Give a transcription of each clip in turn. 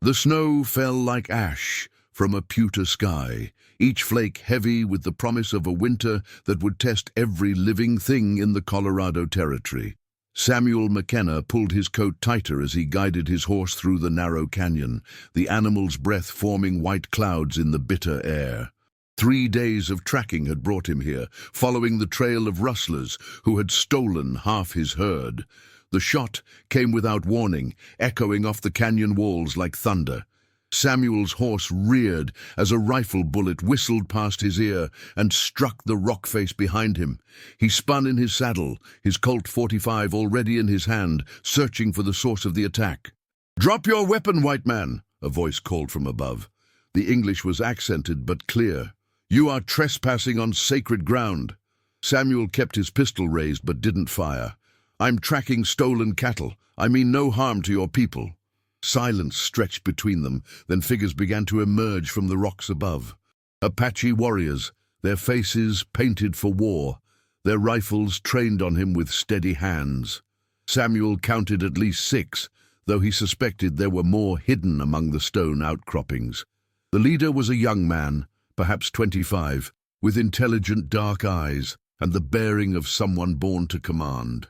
The snow fell like ash from a pewter sky, each flake heavy with the promise of a winter that would test every living thing in the Colorado Territory. Samuel McKenna pulled his coat tighter as he guided his horse through the narrow canyon, the animal's breath forming white clouds in the bitter air. 3 days of tracking had brought him here, following the trail of rustlers who had stolen half his herd. The shot came without warning, echoing off the canyon walls like thunder. Samuel's horse reared as a rifle bullet whistled past his ear and struck the rock face behind him. He spun in his saddle, his Colt .45 already in his hand, searching for the source of the attack. "Drop your weapon, white man," a voice called from above. The English was accented but clear. "You are trespassing on sacred ground." Samuel kept his pistol raised but didn't fire. "I'm tracking stolen cattle. I mean no harm to your people." Silence stretched between them, then figures began to emerge from the rocks above. Apache warriors, their faces painted for war, their rifles trained on him with steady hands. Samuel counted at least 6, though he suspected there were more hidden among the stone outcroppings. The leader was a young man, perhaps 25, with intelligent dark eyes and the bearing of someone born to command.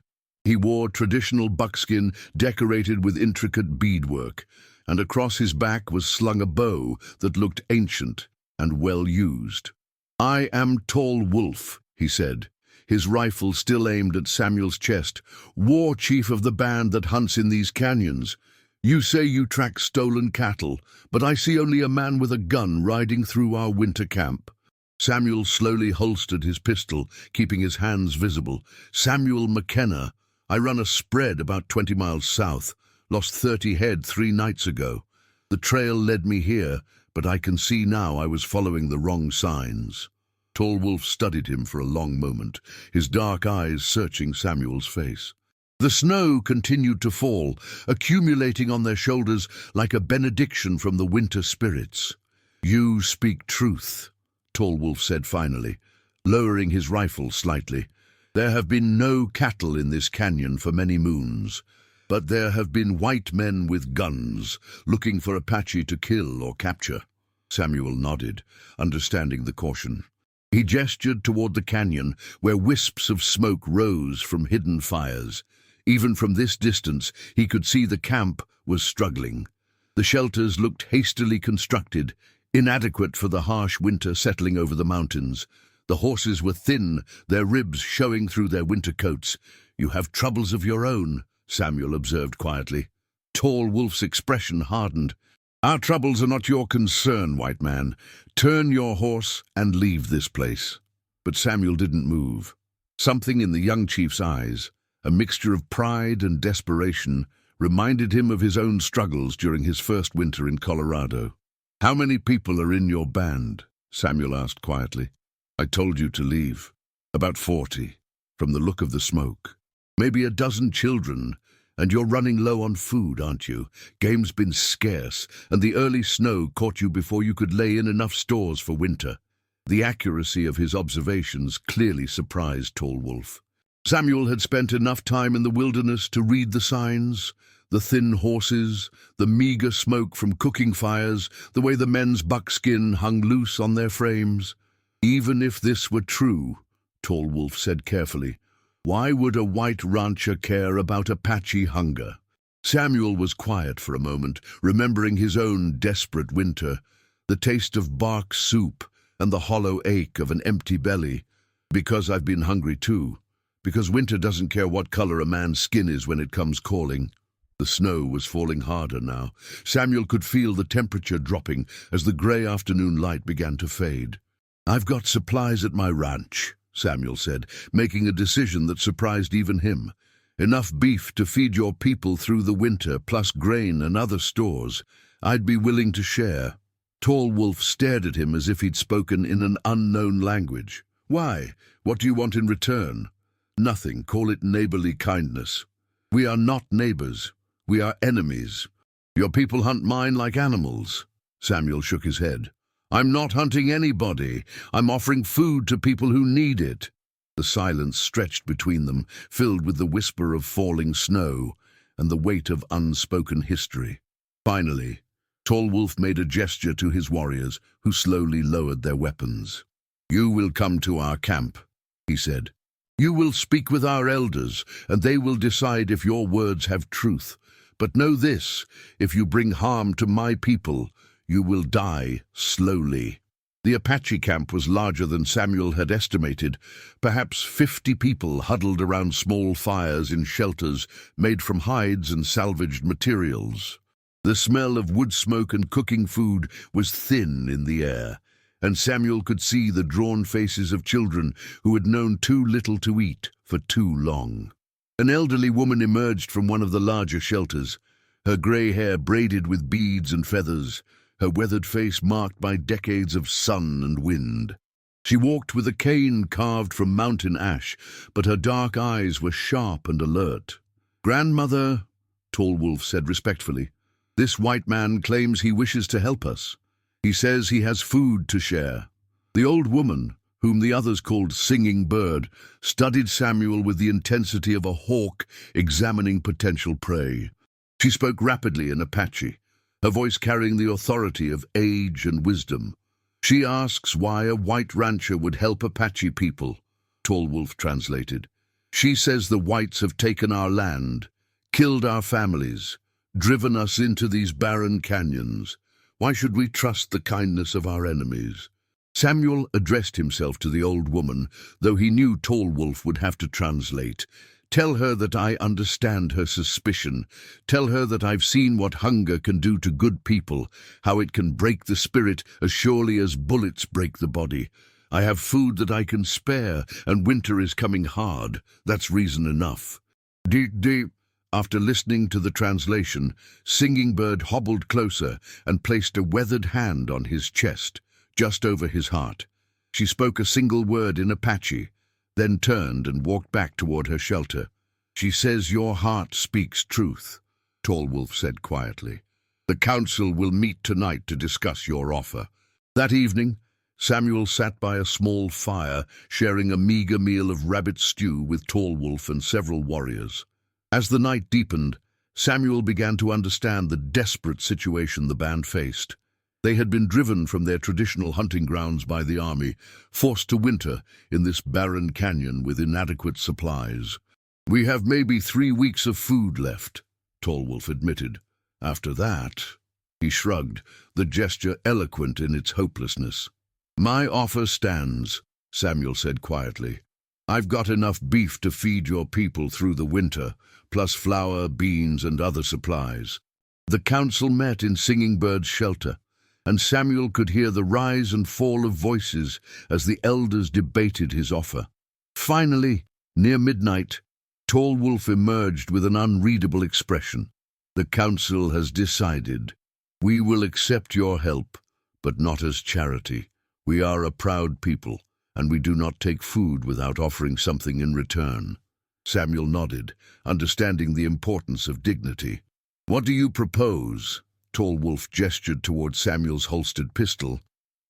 He wore traditional buckskin decorated with intricate beadwork, and across his back was slung a bow that looked ancient and well used. "I am Tall Wolf," he said, his rifle still aimed at Samuel's chest, "war chief of the band that hunts in these canyons. You say you track stolen cattle, but I see only a man with a gun riding through our winter camp." Samuel slowly holstered his pistol, keeping his hands visible. "Samuel McKenna. I run a spread about 20 miles south, lost 30 head 3 nights ago. The trail led me here, but I can see now I was following the wrong signs." Tall Wolf studied him for a long moment, his dark eyes searching Samuel's face. The snow continued to fall, accumulating on their shoulders like a benediction from the winter spirits. "You speak truth," Tall Wolf said finally, lowering his rifle slightly. "There have been no cattle in this canyon for many moons, but there have been white men with guns, looking for Apache to kill or capture." Samuel nodded, understanding the caution. He gestured toward the canyon, where wisps of smoke rose from hidden fires. Even from this distance, he could see the camp was struggling. The shelters looked hastily constructed, inadequate for the harsh winter settling over the mountains. The horses were thin, their ribs showing through their winter coats. "You have troubles of your own," Samuel observed quietly. Tall Wolf's expression hardened. "Our troubles are not your concern, white man. Turn your horse and leave this place." But Samuel didn't move. Something in the young chief's eyes, a mixture of pride and desperation, reminded him of his own struggles during his first winter in Colorado. "How many people are in your band?" Samuel asked quietly. "I told you to leave." "About 40, from the look of the smoke. Maybe a dozen children, and you're running low on food, aren't you? Game's been scarce, and the early snow caught you before you could lay in enough stores for winter." The accuracy of his observations clearly surprised Tall Wolf. Samuel had spent enough time in the wilderness to read the signs, the thin horses, the meager smoke from cooking fires, the way the men's buckskin hung loose on their frames. "Even if this were true," Tall Wolf said carefully, "why would a white rancher care about Apache hunger?" Samuel was quiet for a moment, remembering his own desperate winter, the taste of bark soup and the hollow ache of an empty belly. "Because I've been hungry too. Because winter doesn't care what color a man's skin is when it comes calling." The snow was falling harder now. Samuel could feel the temperature dropping as the gray afternoon light began to fade. "I've got supplies at my ranch," Samuel said, making a decision that surprised even him. "Enough beef to feed your people through the winter, plus grain and other stores. I'd be willing to share." Tall Wolf stared at him as if he'd spoken in an unknown language. "Why? What do you want in return?" "Nothing. Call it neighborly kindness." "We are not neighbors. We are enemies. Your people hunt mine like animals." Samuel shook his head. "I'm not hunting anybody. I'm offering food to people who need it." The silence stretched between them, filled with the whisper of falling snow and the weight of unspoken history. Finally, Tall Wolf made a gesture to his warriors, who slowly lowered their weapons. "You will come to our camp," he said. "You will speak with our elders, and they will decide if your words have truth. But know this, if you bring harm to my people, you will die slowly." The Apache camp was larger than Samuel had estimated. Perhaps 50 people huddled around small fires in shelters made from hides and salvaged materials. The smell of wood smoke and cooking food was thin in the air, and Samuel could see the drawn faces of children who had known too little to eat for too long. An elderly woman emerged from one of the larger shelters, her grey hair braided with beads and feathers, her weathered face marked by decades of sun and wind. She walked with a cane carved from mountain ash, but her dark eyes were sharp and alert. "Grandmother," Tall Wolf said respectfully, "this white man claims he wishes to help us. He says he has food to share." The old woman, whom the others called Singing Bird, studied Samuel with the intensity of a hawk examining potential prey. She spoke rapidly in Apache, her voice carrying the authority of age and wisdom. "She asks why a white rancher would help Apache people," Tall Wolf translated. "She says the whites have taken our land, killed our families, driven us into these barren canyons. Why should we trust the kindness of our enemies?" Samuel addressed himself to the old woman, though he knew Tall Wolf would have to translate. "Tell her that I understand her suspicion. Tell her that I've seen what hunger can do to good people, how it can break the spirit as surely as bullets break the body. I have food that I can spare, and winter is coming hard. That's reason enough." After listening to the translation, Singing Bird hobbled closer and placed a weathered hand on his chest, just over his heart. She spoke a single word in Apache, then turned and walked back toward her shelter. "She says your heart speaks truth," Tall Wolf said quietly. "The council will meet tonight to discuss your offer." That evening, Samuel sat by a small fire, sharing a meager meal of rabbit stew with Tall Wolf and several warriors. As the night deepened, Samuel began to understand the desperate situation the band faced. They had been driven from their traditional hunting grounds by the army, forced to winter in this barren canyon with inadequate supplies. "We have maybe 3 weeks of food left," Tall Wolf admitted. "After that," he shrugged, the gesture eloquent in its hopelessness. "My offer stands," Samuel said quietly. "I've got enough beef to feed your people through the winter, plus flour, beans, and other supplies." The council met in Singing Bird's shelter, and Samuel could hear the rise and fall of voices as the elders debated his offer. Finally, near midnight, Tall Wolf emerged with an unreadable expression. "The council has decided. We will accept your help, but not as charity. We are a proud people, and we do not take food without offering something in return." Samuel nodded, understanding the importance of dignity. "What do you propose?" Tall Wolf gestured toward Samuel's holstered pistol.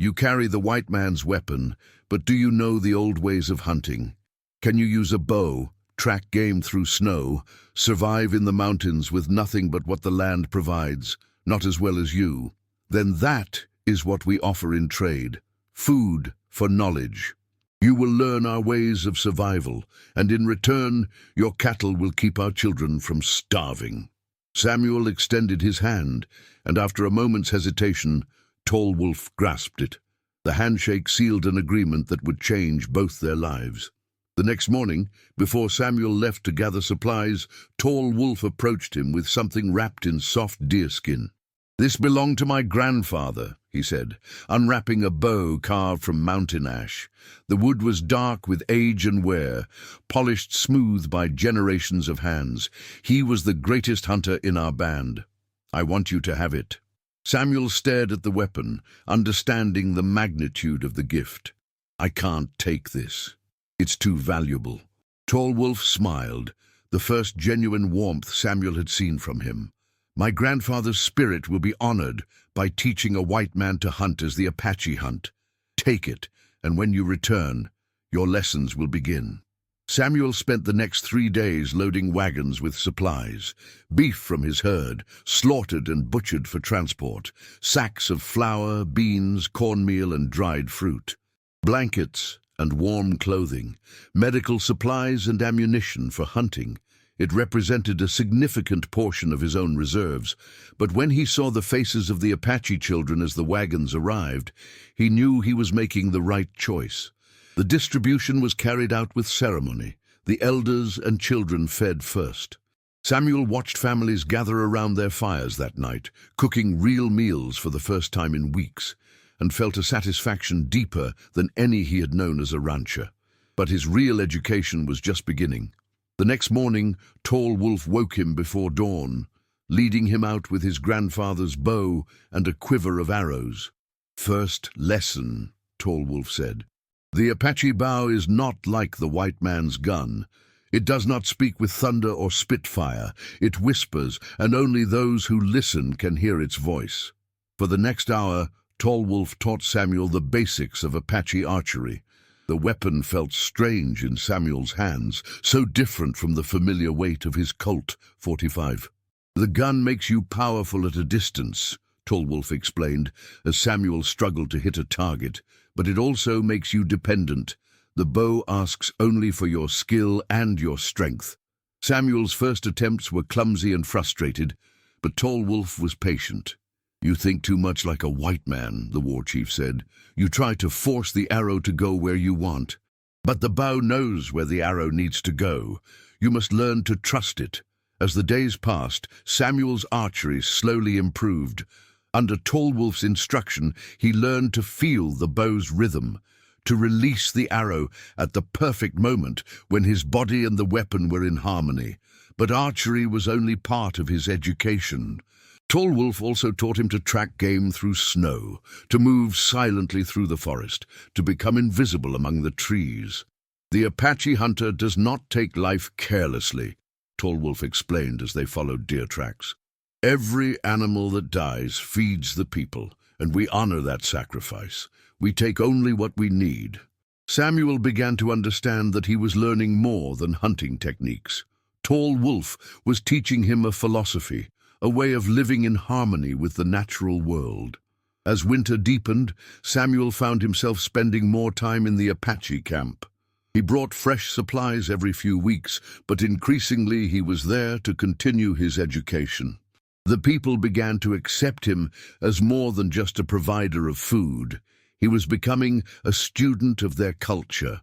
"You carry the white man's weapon, but do you know the old ways of hunting? Can you use a bow, track game through snow, survive in the mountains with nothing but what the land provides, not as well as you? Then that is what we offer in trade, food for knowledge. You will learn our ways of survival, and in return, your cattle will keep our children from starving." Samuel extended his hand, and after a moment's hesitation, Tall Wolf grasped it. The handshake sealed an agreement that would change both their lives. The next morning, before Samuel left to gather supplies, Tall Wolf approached him with something wrapped in soft deerskin. "This belonged to my grandfather," he said, unwrapping a bow carved from mountain ash. The wood was dark with age and wear, polished smooth by generations of hands. He was the greatest hunter in our band. "I want you to have it." Samuel stared at the weapon, understanding the magnitude of the gift. "I can't take this. It's too valuable." Tall Wolf smiled, the first genuine warmth Samuel had seen from him. "My grandfather's spirit will be honored by teaching a white man to hunt as the Apache hunt. Take it, and when you return, your lessons will begin." Samuel spent the next 3 days loading wagons with supplies, beef from his herd, slaughtered and butchered for transport, sacks of flour, beans, cornmeal and dried fruit, blankets and warm clothing, medical supplies and ammunition for hunting. It represented a significant portion of his own reserves, but when he saw the faces of the Apache children as the wagons arrived, he knew he was making the right choice. The distribution was carried out with ceremony. The elders and children fed first. Samuel watched families gather around their fires that night, cooking real meals for the first time in weeks, and felt a satisfaction deeper than any he had known as a rancher. But his real education was just beginning. The next morning, Tall Wolf woke him before dawn, leading him out with his grandfather's bow and a quiver of arrows. "First lesson," Tall Wolf said. "The Apache bow is not like the white man's gun. It does not speak with thunder or spitfire. It whispers, and only those who listen can hear its voice." For the next hour, Tall Wolf taught Samuel the basics of Apache archery. The weapon felt strange in Samuel's hands, so different from the familiar weight of his Colt 45. "The gun makes you powerful at a distance," Tall Wolf explained, as Samuel struggled to hit a target, "but it also makes you dependent. The bow asks only for your skill and your strength." Samuel's first attempts were clumsy and frustrated, but Tall Wolf was patient. "You think too much like a white man," the war chief said. "You try to force the arrow to go where you want. But the bow knows where the arrow needs to go. You must learn to trust it." As the days passed, Samuel's archery slowly improved. Under Tall Wolf's instruction, he learned to feel the bow's rhythm, to release the arrow at the perfect moment when his body and the weapon were in harmony. But archery was only part of his education. Tall Wolf also taught him to track game through snow, to move silently through the forest, to become invisible among the trees. "The Apache hunter does not take life carelessly," Tall Wolf explained as they followed deer tracks. "Every animal that dies feeds the people, and we honor that sacrifice. We take only what we need." Samuel began to understand that he was learning more than hunting techniques. Tall Wolf was teaching him a philosophy, a way of living in harmony with the natural world. As winter deepened, Samuel found himself spending more time in the Apache camp. He brought fresh supplies every few weeks, but increasingly he was there to continue his education. The people began to accept him as more than just a provider of food. He was becoming a student of their culture.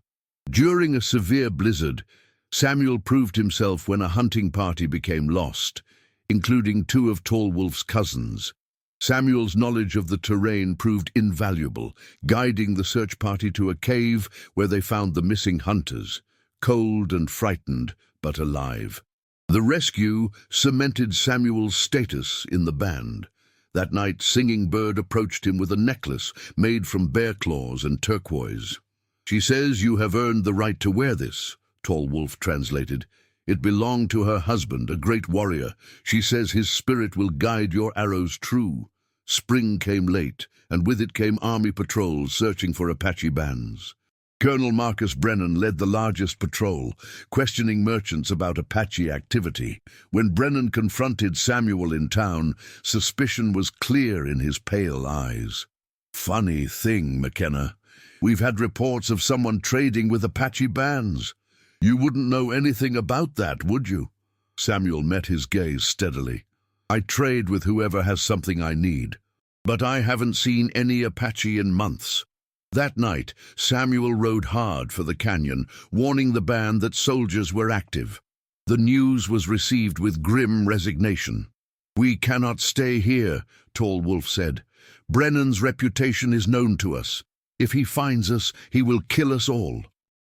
During a severe blizzard, Samuel proved himself when a hunting party became lost, including 2 of Tall Wolf's cousins. Samuel's knowledge of the terrain proved invaluable, guiding the search party to a cave where they found the missing hunters, cold and frightened, but alive. The rescue cemented Samuel's status in the band. That night, Singing Bird approached him with a necklace made from bear claws and turquoise. "She says you have earned the right to wear this," Tall Wolf translated. "It belonged to her husband, a great warrior. She says his spirit will guide your arrows true." Spring came late, and with it came army patrols searching for Apache bands. Colonel Marcus Brennan led the largest patrol, questioning merchants about Apache activity. When Brennan confronted Samuel in town, suspicion was clear in his pale eyes. "Funny thing, McKenna. We've had reports of someone trading with Apache bands. You wouldn't know anything about that, would you?" Samuel met his gaze steadily. "I trade with whoever has something I need. But I haven't seen any Apache in months." That night, Samuel rode hard for the canyon, warning the band that soldiers were active. The news was received with grim resignation. "We cannot stay here," Tall Wolf said. "Brennan's reputation is known to us. If he finds us, he will kill us all."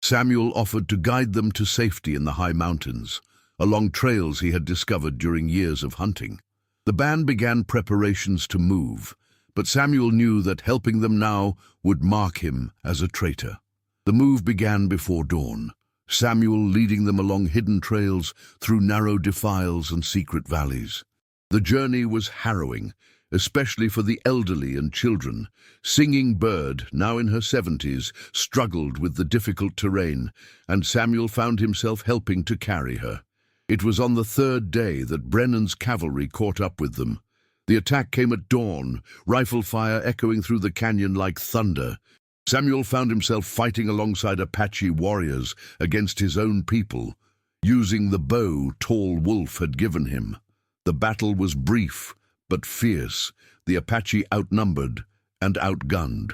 Samuel offered to guide them to safety in the high mountains, along trails he had discovered during years of hunting. The band began preparations to move, but Samuel knew that helping them now would mark him as a traitor. The move began before dawn, Samuel leading them along hidden trails through narrow defiles and secret valleys. The journey was harrowing, especially for the elderly and children. Singing Bird, now in her 70s, struggled with the difficult terrain, and Samuel found himself helping to carry her. It was on the third day that Brennan's cavalry caught up with them. The attack came at dawn, rifle fire echoing through the canyon like thunder. Samuel found himself fighting alongside Apache warriors against his own people, using the bow Tall Wolf had given him. The battle was brief, but fierce, the Apache outnumbered and outgunned.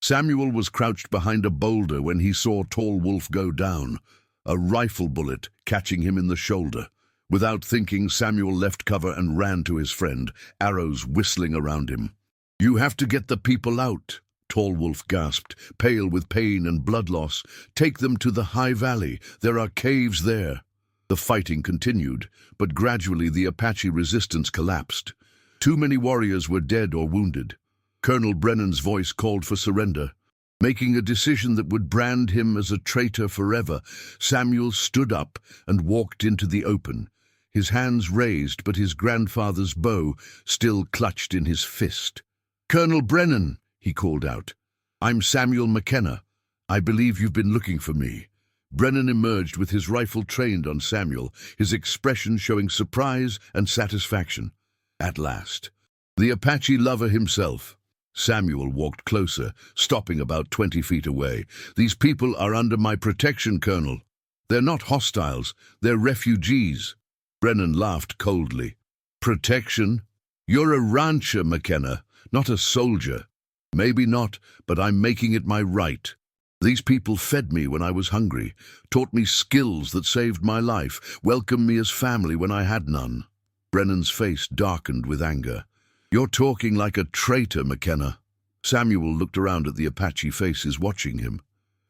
Samuel was crouched behind a boulder when he saw Tall Wolf go down, a rifle bullet catching him in the shoulder. Without thinking, Samuel left cover and ran to his friend, arrows whistling around him. "You have to get the people out," Tall Wolf gasped, pale with pain and blood loss. "Take them to the high valley. There are caves there." The fighting continued, but gradually the Apache resistance collapsed. Too many warriors were dead or wounded. Colonel Brennan's voice called for surrender. Making a decision that would brand him as a traitor forever, Samuel stood up and walked into the open, his hands raised but his grandfather's bow still clutched in his fist. "Colonel Brennan," he called out. "I'm Samuel McKenna. I believe you've been looking for me." Brennan emerged with his rifle trained on Samuel, his expression showing surprise and satisfaction. At last, the Apache lover himself. Samuel walked closer, stopping about 20 feet away. "These people are under my protection, Colonel. They're not hostiles, they're refugees." Brennan laughed coldly. "Protection? You're a rancher, McKenna, not a soldier." "Maybe not, but I'm making it my right. These people fed me when I was hungry, taught me skills that saved my life, welcomed me as family when I had none." Brennan's face darkened with anger. "You're talking like a traitor, McKenna." Samuel looked around at the Apache faces watching him.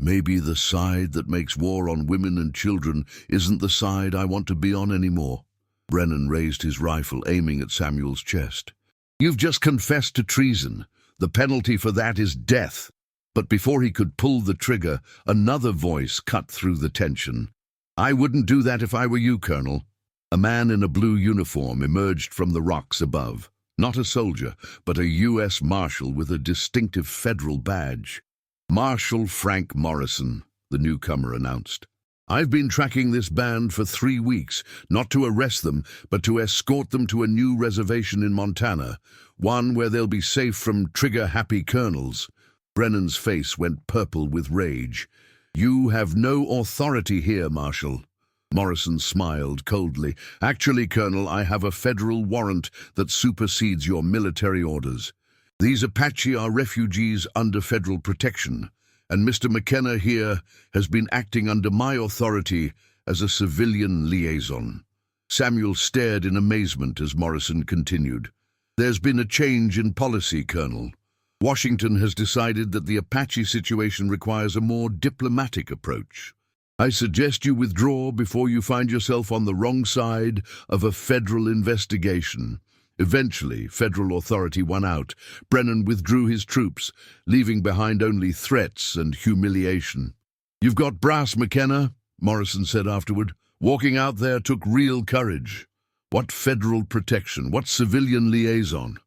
"Maybe the side that makes war on women and children isn't the side I want to be on anymore." Brennan raised his rifle, aiming at Samuel's chest. "You've just confessed to treason. The penalty for that is death." But before he could pull the trigger, another voice cut through the tension. "I wouldn't do that if I were you, Colonel." A man in a blue uniform emerged from the rocks above. Not a soldier, but a U.S. Marshal with a distinctive federal badge. "Marshal Frank Morrison," the newcomer announced. "I've been tracking this band for 3 weeks, not to arrest them, but to escort them to a new reservation in Montana, one where they'll be safe from trigger-happy colonels." Brennan's face went purple with rage. "You have no authority here, Marshal." Morrison smiled coldly. "Actually, Colonel, I have a federal warrant that supersedes your military orders. These Apache are refugees under federal protection, and Mr. McKenna here has been acting under my authority as a civilian liaison." Samuel stared in amazement as Morrison continued. "There's been a change in policy, Colonel. Washington has decided that the Apache situation requires a more diplomatic approach. I suggest you withdraw before you find yourself on the wrong side of a federal investigation." Eventually, federal authority won out. Brennan withdrew his troops, leaving behind only threats and humiliation. "You've got brass, McKenna," Morrison said afterward. "Walking out there took real courage." "What federal protection? What civilian liaison?"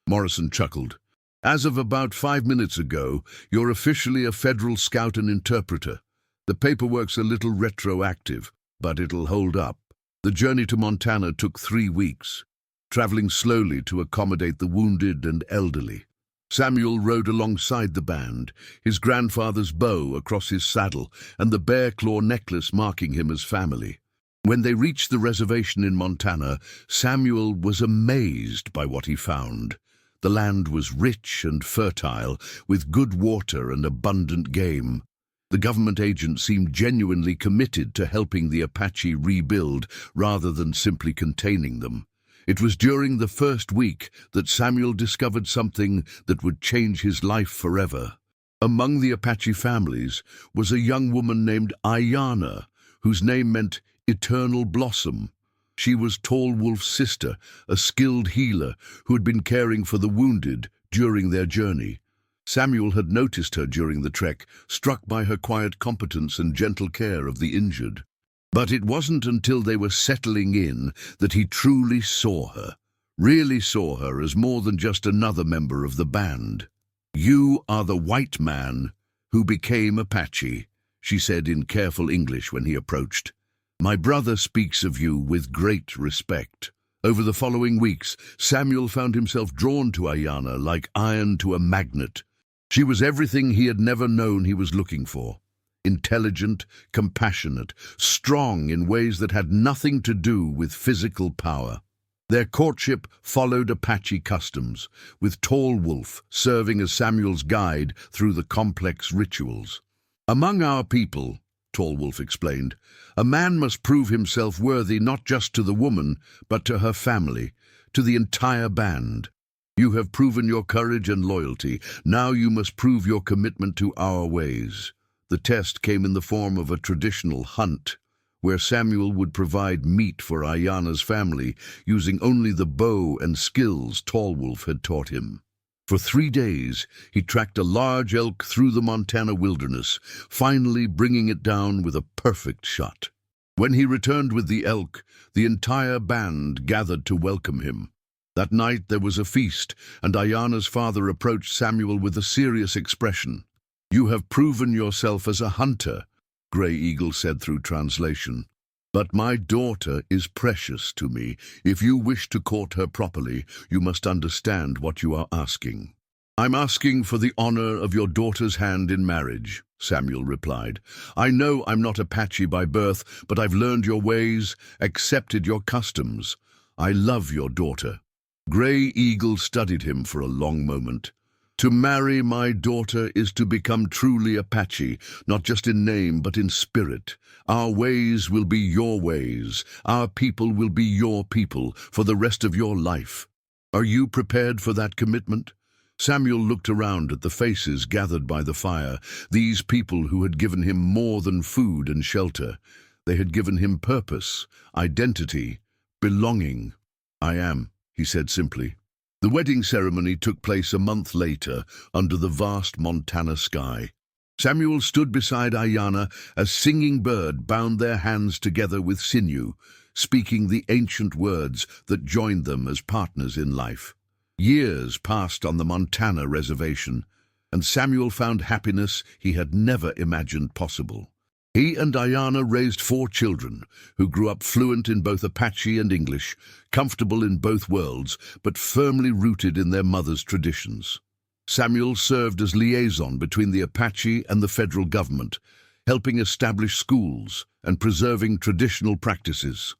Morrison chuckled. "As of about 5 minutes ago, you're officially a federal scout and interpreter. The paperwork's a little retroactive, but it'll hold up." The journey to Montana took 3 weeks, traveling slowly to accommodate the wounded and elderly. Samuel rode alongside the band, his grandfather's bow across his saddle and the bear claw necklace marking him as family. When they reached the reservation in Montana, Samuel was amazed by what he found. The land was rich and fertile, with good water and abundant game. The government agent seemed genuinely committed to helping the Apache rebuild rather than simply containing them. It was during the first week that Samuel discovered something that would change his life forever. Among the Apache families was a young woman named Ayanna, whose name meant Eternal Blossom. She was Tall Wolf's sister, a skilled healer who had been caring for the wounded during their journey. Samuel had noticed her during the trek, struck by her quiet competence and gentle care of the injured. But it wasn't until they were settling in that he truly saw her. really saw her as more than just another member of the band. "You are the white man who became Apache," she said in careful English when he approached. "My brother speaks of you with great respect." Over the following weeks, Samuel found himself drawn to Ayanna like iron to a magnet. She was everything he had never known he was looking for. Intelligent, compassionate, strong in ways that had nothing to do with physical power. Their courtship followed Apache customs, with Tall Wolf serving as Samuel's guide through the complex rituals. "Among our people," Tall Wolf explained, "a man must prove himself worthy not just to the woman, but to her family, to the entire band. You have proven your courage and loyalty. Now you must prove your commitment to our ways." The test came in the form of a traditional hunt, where Samuel would provide meat for Ayanna's family using only the bow and skills Tall Wolf had taught him. For 3 days, he tracked a large elk through the Montana wilderness, finally bringing it down with a perfect shot. When he returned with the elk, the entire band gathered to welcome him. That night there was a feast, and Ayanna's father approached Samuel with a serious expression. "You have proven yourself as a hunter," Grey Eagle said through translation. "But my daughter is precious to me. If you wish to court her properly, you must understand what you are asking." "I'm asking for the honor of your daughter's hand in marriage," Samuel replied. "I know I'm not Apache by birth, but I've learned your ways, accepted your customs. I love your daughter." Grey Eagle studied him for a long moment. "To marry my daughter is to become truly Apache, not just in name but in spirit. Our ways will be your ways. Our people will be your people for the rest of your life. Are you prepared for that commitment?" Samuel looked around at the faces gathered by the fire, these people who had given him more than food and shelter. They had given him purpose, identity, belonging. "I am," he said simply. The wedding ceremony took place a month later under the vast Montana sky. Samuel stood beside Ayanna as Singing Bird bound their hands together with sinew, speaking the ancient words that joined them as partners in life. Years passed on the Montana reservation, and Samuel found happiness he had never imagined possible. He and Ayanna raised 4 children, who grew up fluent in both Apache and English, comfortable in both worlds, but firmly rooted in their mother's traditions. Samuel served as liaison between the Apache and the federal government, helping establish schools and preserving traditional practices.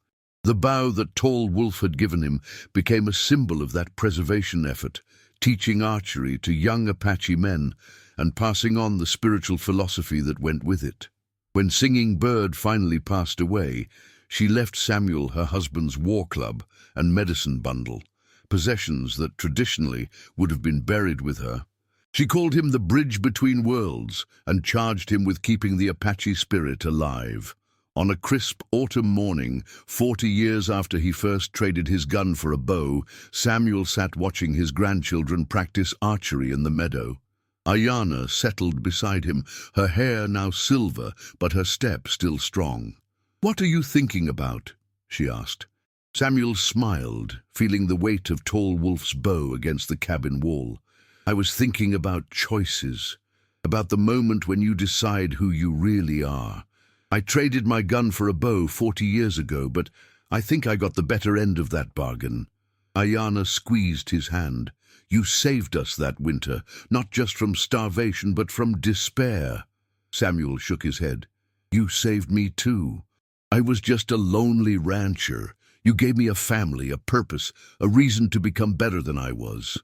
The bow that Tall Wolf had given him became a symbol of that preservation effort, teaching archery to young Apache men and passing on the spiritual philosophy that went with it. When Singing Bird finally passed away, she left Samuel her husband's war club and medicine bundle, possessions that traditionally would have been buried with her. She called him the bridge between worlds and charged him with keeping the Apache spirit alive. On a crisp autumn morning, 40 years after he first traded his gun for a bow, Samuel sat watching his grandchildren practice archery in the meadow. Ayanna settled beside him, her hair now silver, but her step still strong. "What are you thinking about?" she asked. Samuel smiled, feeling the weight of Tall Wolf's bow against the cabin wall. "I was thinking about choices, about the moment when you decide who you really are. I traded my gun for a bow 40 years ago, but I think I got the better end of that bargain." Ayanna squeezed his hand. "You saved us that winter, not just from starvation, but from despair." Samuel shook his head. "You saved me too. I was just a lonely rancher. You gave me a family, a purpose, a reason to become better than I was."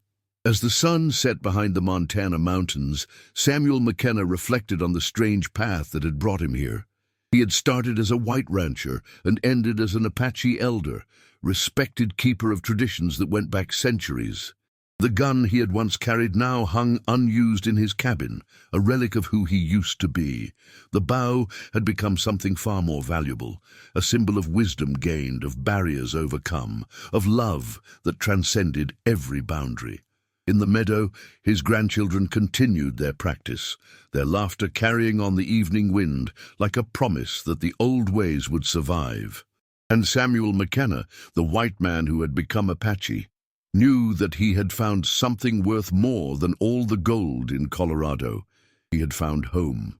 As the sun set behind the Montana mountains, Samuel McKenna reflected on the strange path that had brought him here. He had started as a white rancher and ended as an Apache elder, respected keeper of traditions that went back centuries. The gun he had once carried now hung unused in his cabin, a relic of who he used to be. The bow had become something far more valuable, a symbol of wisdom gained, of barriers overcome, of love that transcended every boundary. In the meadow, his grandchildren continued their practice, their laughter carrying on the evening wind like a promise that the old ways would survive. And Samuel McKenna, the white man who had become Apache, knew that he had found something worth more than all the gold in Colorado. He had found home.